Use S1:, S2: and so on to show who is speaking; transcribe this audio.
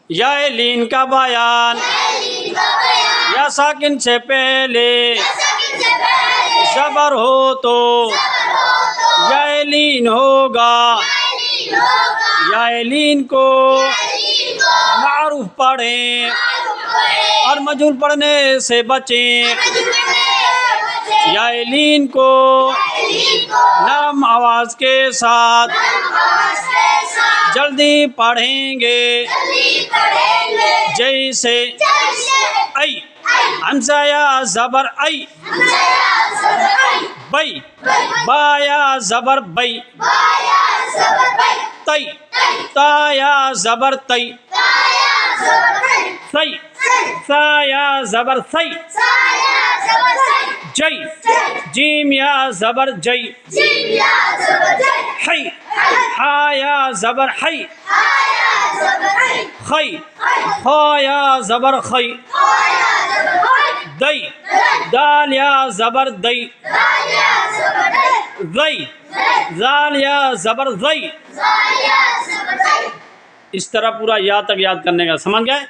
S1: या लीन का बयान या साकिन से पहले ज़बर हो तो या लीन होगा। या लीन को मारूफ पढ़ें और मजहूल पढ़ने से बचें। या लीन को नरम आवाज़ के साथ जल्दी पढ़ेंगे जैसे ऐ हमज़ा या ज़बर ऐ बई बाया ज़बर बई तई ताया ज़बर तई सई साया ज़बर सई जई जीम या ज़बर जई हई हाया ज़बर हई खई खाया ज़बर खई दई दाल या ज़बर दई ज़ई ज़ाल या ज़बर ज़ई। इस तरह पूरा या तक याद करने का। समझ गए?